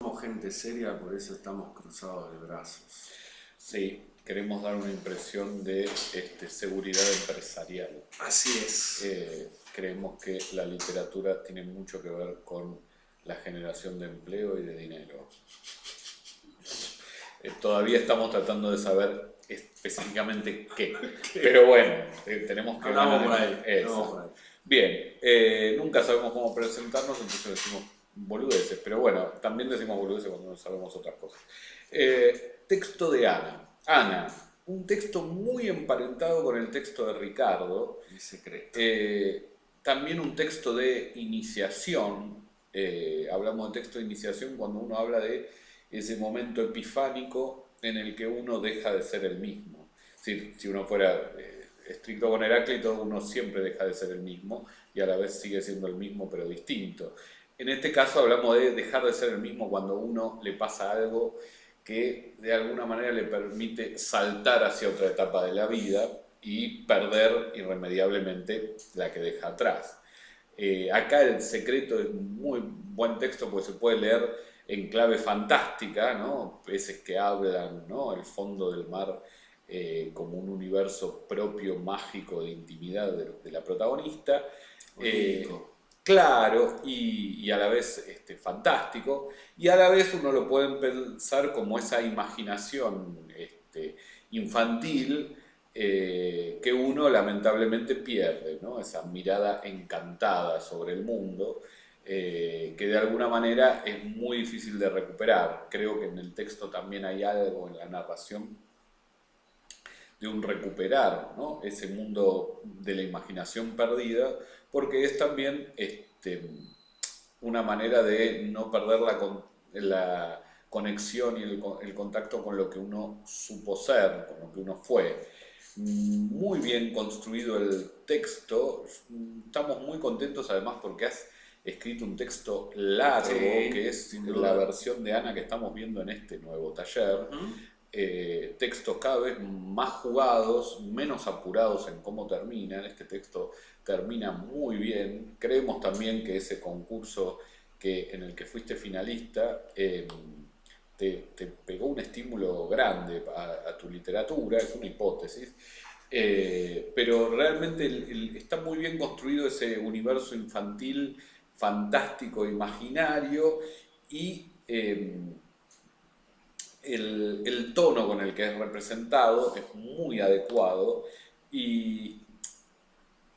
Somos gente seria, por eso estamos cruzados de brazos. Sí, queremos dar una impresión de seguridad empresarial. Así es. Creemos que la literatura tiene mucho que ver con la generación de empleo y de dinero. Todavía estamos tratando de saber específicamente qué, pero bueno, tenemos que Vamos por ganar ahí. eso. Vamos por ahí. Bien, nunca sabemos cómo presentarnos, entonces decimos boludeces, pero bueno, también decimos boludeces cuando no sabemos otras cosas. Texto de Ana. Ana, un texto muy emparentado con el texto de Ricardo. El secreto. También un texto de iniciación. Hablamos de texto de iniciación cuando uno habla de ese momento epifánico en el que uno deja de ser el mismo. Es decir, si uno fuera estricto con Heráclito, uno siempre deja de ser el mismo y a la vez sigue siendo el mismo pero distinto. En este caso hablamos de dejar de ser el mismo cuando uno le pasa algo que de alguna manera le permite saltar hacia otra etapa de la vida y perder irremediablemente la que deja atrás. Acá El secreto es un muy buen texto porque se puede leer en clave fantástica, ¿no? Peces que hablan, ¿no? El fondo del mar como un universo propio, mágico, de intimidad de la protagonista. Claro, y a la vez fantástico, y a la vez uno lo puede pensar como esa imaginación infantil que uno lamentablemente pierde, ¿no? Esa mirada encantada sobre el mundo que de alguna manera es muy difícil de recuperar. Creo que en el texto también hay algo en la narración de un recuperar, ¿no? Ese mundo de la imaginación perdida, porque es también una manera de no perder la conexión y el contacto con lo que uno supo ser, con lo que uno fue. Muy bien construido el texto, estamos muy contentos además porque has escrito un texto largo, Sí, que es sin la duda. versión de Ana que estamos viendo en este nuevo taller. Textos cada vez más jugados, menos apurados en cómo terminan. Este texto termina muy bien. Creemos también que ese concurso en el que fuiste finalista te pegó un estímulo grande a tu literatura, es una hipótesis. Pero realmente está muy bien construido ese universo infantil, fantástico, imaginario y el tono con el que es representado es muy adecuado y,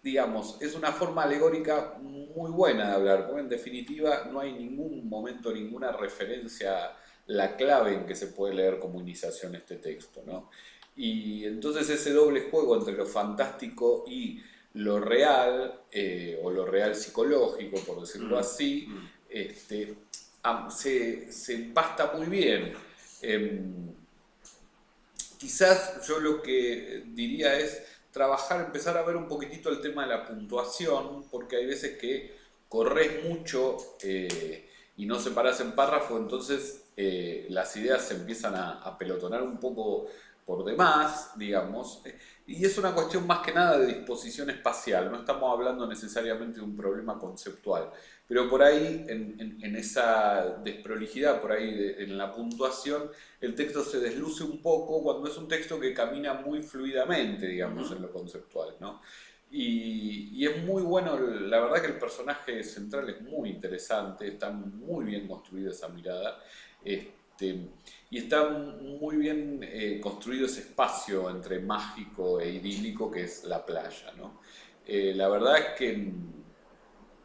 digamos, es una forma alegórica muy buena de hablar, porque en definitiva no hay ningún momento, ninguna referencia a la clave en que se puede leer como iniciación este texto, ¿no? Y entonces ese doble juego entre lo fantástico y lo real, o lo real psicológico, por decirlo así, se empasta muy bien. Quizás yo lo que diría es empezar a ver un poquitito el tema de la puntuación, porque hay veces que corres mucho y no separas en párrafo, entonces las ideas se empiezan a pelotonar un poco por demás, digamos, y es una cuestión más que nada de disposición espacial, no estamos hablando necesariamente de un problema conceptual, pero por ahí, en esa desprolijidad, por ahí en la puntuación, el texto se desluce un poco cuando es un texto que camina muy fluidamente, digamos, en lo conceptual, ¿no? Y es muy bueno, la verdad que el personaje central es muy interesante, está muy bien construida esa mirada, y está muy bien construido ese espacio entre mágico e idílico que es la playa, ¿no? La verdad es que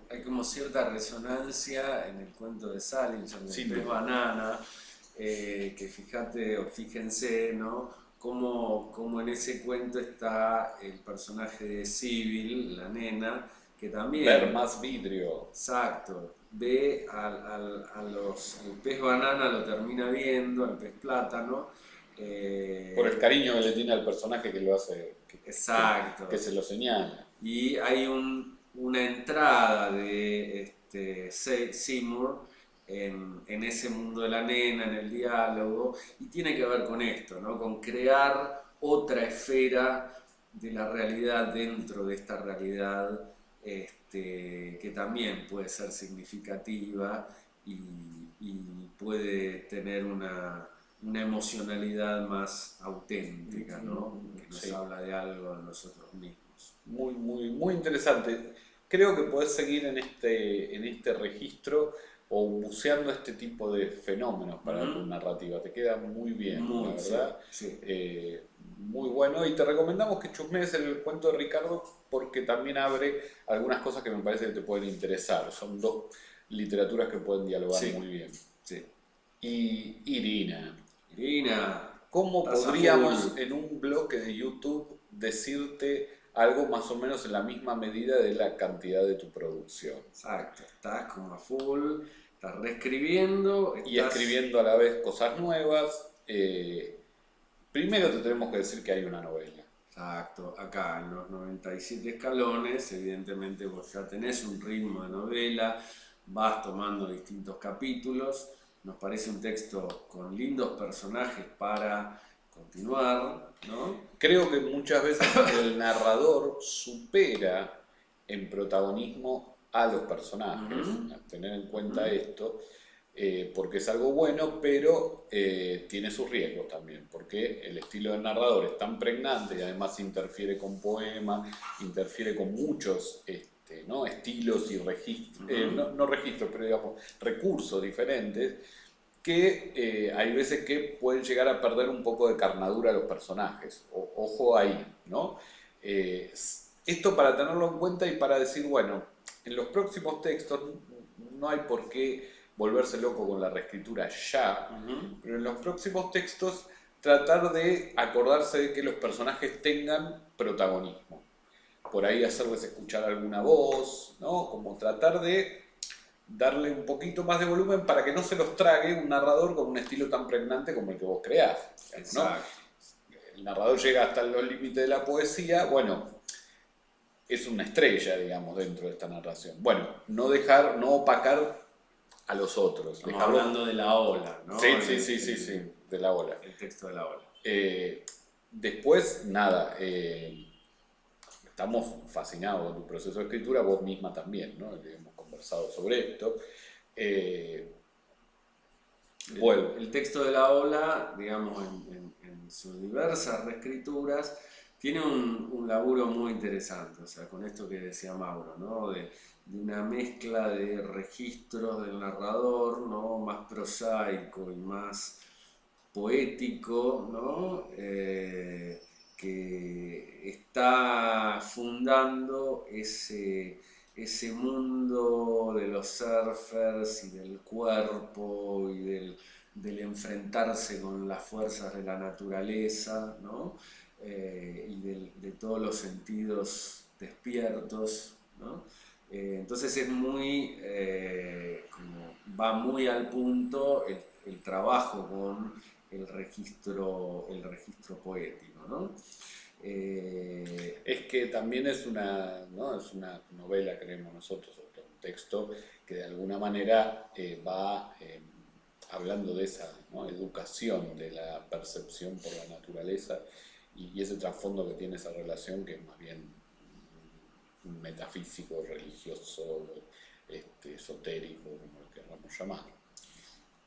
Hay como cierta resonancia en el cuento de Salinson, el sin pez duda. banana, que fíjate o fíjense, ¿no? Como en ese cuento está el personaje de Sibyl, la nena, que también... Ver más vidrio. Exacto, ve al pez banana, lo termina viendo, al pez plátano. Por el cariño que le tiene al personaje que lo hace, Exacto. que se lo señala. Y hay una entrada de Seymour en ese mundo de la nena, en el diálogo, y tiene que ver con esto, ¿no? Con crear otra esfera de la realidad dentro de esta realidad que también puede ser significativa y y puede tener una emocionalidad más auténtica, ¿no? Que nos Sí. habla de algo de nosotros mismos. Muy, muy, muy interesante. Creo que podés seguir en este registro o buceando este tipo de fenómenos para tu Ujú. narrativa. Te queda muy bien, la Muy, sí, verdad. sí. Eh, Muy bueno. Y te recomendamos que chusmees el cuento de Ricardo porque también abre algunas cosas que me parece que te pueden interesar. Son dos literaturas que pueden dialogar Sí, muy bien. sí. Y Irina, Irina, ¿cómo estás a full. podríamos en un bloque de YouTube decirte algo más o menos en la misma medida de la cantidad de tu producción? Exacto, estás como a full, estás reescribiendo, Y estás... escribiendo a la vez cosas nuevas. Primero te tenemos que decir que hay una novela. Exacto, acá en los 97 escalones, evidentemente vos ya tenés un ritmo de novela, vas tomando distintos capítulos, nos parece un texto con lindos personajes para continuar, ¿no? Creo que muchas veces el narrador supera en protagonismo a los personajes, Ujú, a tener en ujú, cuenta esto, porque es algo bueno, pero tiene sus riesgos también, porque el estilo del narrador es tan pregnante y además interfiere con poemas, interfiere con muchos ¿no? estilos y registros, ujú. no registros, pero digamos recursos diferentes, que hay veces que pueden llegar a perder un poco de carnadura a los personajes. Ojo ahí, ¿no? Esto para tenerlo en cuenta y para decir, bueno, en los próximos textos no hay por qué volverse loco con la reescritura ya, Ujú. pero en los próximos textos tratar de acordarse de que los personajes tengan protagonismo. Por ahí hacerles escuchar alguna voz, ¿no? Como tratar de darle un poquito más de volumen para que no se los trague un narrador con un estilo tan pregnante como el que vos creás, digamos, ¿no? Exacto. El narrador llega hasta los límites de la poesía, bueno, es una estrella, digamos, dentro de esta narración. Bueno, no opacar a los otros, Estamos dejarlos... hablando de la ola, ¿no? Sí, sí, sí, sí, sí, de la ola. El texto de la ola. Eh, Después, nada, estamos fascinados con tu proceso de escritura, vos misma también, ¿no? Hemos conversado sobre esto. Eh, Vuelvo. El texto de la ola, digamos, en sus diversas reescrituras, tiene un laburo muy interesante, o sea, con esto que decía Mauro, ¿no? De una mezcla de registros del narrador, ¿no? Más prosaico y más poético, ¿no? Que está fundando ese mundo de los surfers y del cuerpo y del enfrentarse con las fuerzas de la naturaleza, ¿no? De todos los sentidos despiertos, ¿no? Entonces es muy, va muy al punto el trabajo con el registro poético, ¿no? Es que también es una, ¿no? Es una novela, creemos nosotros, o un texto que de alguna manera va hablando de esa, ¿no? Educación, de la percepción por la naturaleza y ese trasfondo que tiene esa relación que es más bien metafísico, religioso, esotérico, como lo queramos llamar.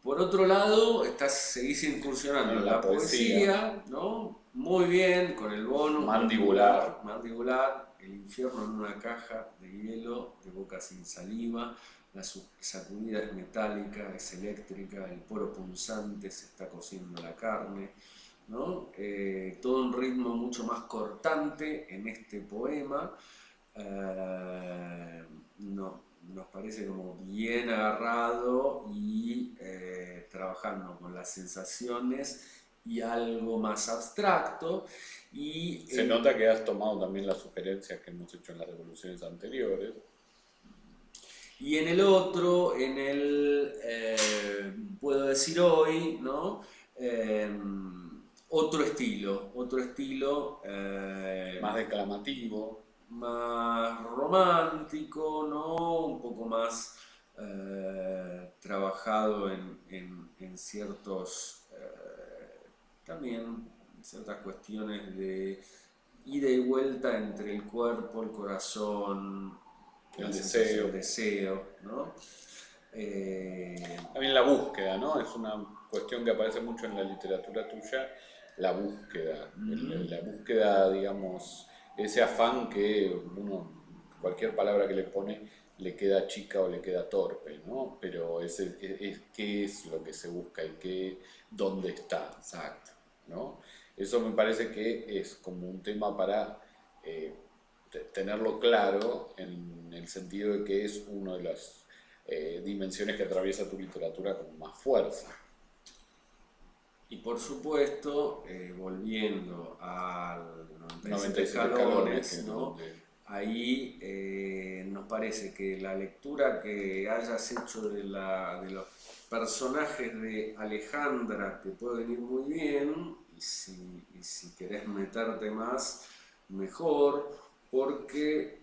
Por otro lado, seguís incursionando En en la la poesía, poesía, ¿no? Muy bien, con el bonus, mandibular, mandibular, el infierno en una caja de hielo, de boca sin saliva, la sacudida es metálica, es eléctrica, el poro punzante se está cociendo la carne, ¿no? Todo un ritmo mucho más cortante en este poema. No, nos parece como bien agarrado y trabajando con las sensaciones y algo más abstracto. Y se nota que has tomado también las sugerencias que hemos hecho en las devoluciones anteriores. y en el otro, puedo decir hoy, ¿no? Eh, otro estilo Más declamativo. más romántico, ¿no? Un poco más trabajado en ciertos, también ciertas cuestiones de ida y vuelta entre el cuerpo, el corazón, El la sensación deseo. de deseo, ¿no? También la búsqueda, ¿no? Es una cuestión que aparece mucho en la literatura tuya, la búsqueda. La búsqueda, digamos, ese afán que uno, cualquier palabra que le pone, le queda chica o le queda torpe, ¿no? Pero qué es lo que se busca y dónde está, Exacto. ¿no? Eso me parece que es como un tema para tenerlo claro en el sentido de que es una de las dimensiones que atraviesa tu literatura con más fuerza. Y por supuesto, volviendo al 97 97 escalones, que escalones, es ¿no? donde... Ahí nos parece que la lectura que hayas hecho de los personajes de Alejandra te puede venir muy bien, y si querés meterte más, mejor, porque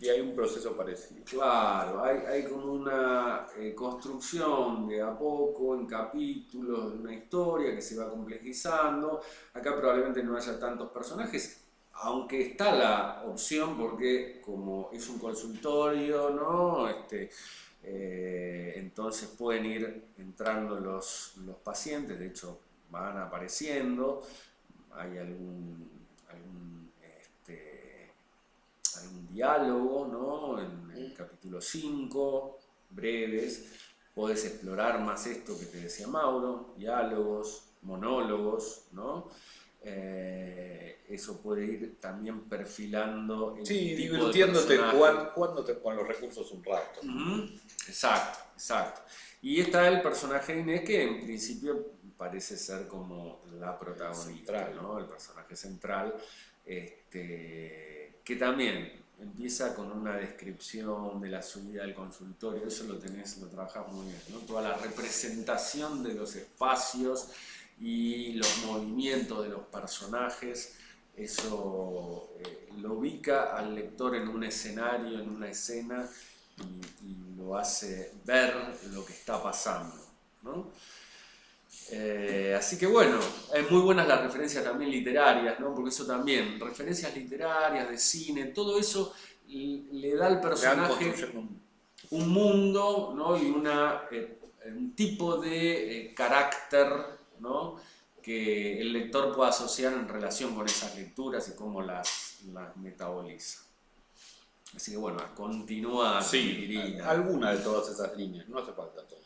Y hay un proceso parecido. claro, hay como una construcción de a poco, en capítulos, de una historia que se va complejizando. Acá probablemente no haya tantos personajes, aunque está la opción porque como es un consultorio, ¿no? Entonces pueden ir entrando los pacientes, de hecho van apareciendo, hay algún diálogo, ¿no? En el capítulo 5, breves, podés explorar más esto que te decía Mauro, diálogos, monólogos, ¿no? Eso puede ir también perfilando el Sí, tipo de divirtiéndote, personaje. jugándote con los recursos un rato. Ujú. Exacto, exacto. Y está el personaje de Inés que en principio parece ser como la protagonista, Central. ¿no? El personaje central, que también empieza con una descripción de la subida al consultorio, eso lo trabajás muy bien, ¿no? Toda la representación de los espacios y los movimientos de los personajes, eso lo ubica al lector en un escenario, en una escena, y lo hace ver lo que está pasando, ¿no? Así que bueno, es muy buenas las referencias también literarias, ¿no? Porque eso también, referencias literarias, de cine, todo eso le da al personaje un mundo, ¿no? Y un tipo de carácter, ¿no? Que el lector pueda asociar en relación con esas lecturas y cómo las metaboliza. Así que bueno, a continuar, Sí, diría. alguna de todas esas líneas, no hace falta todo.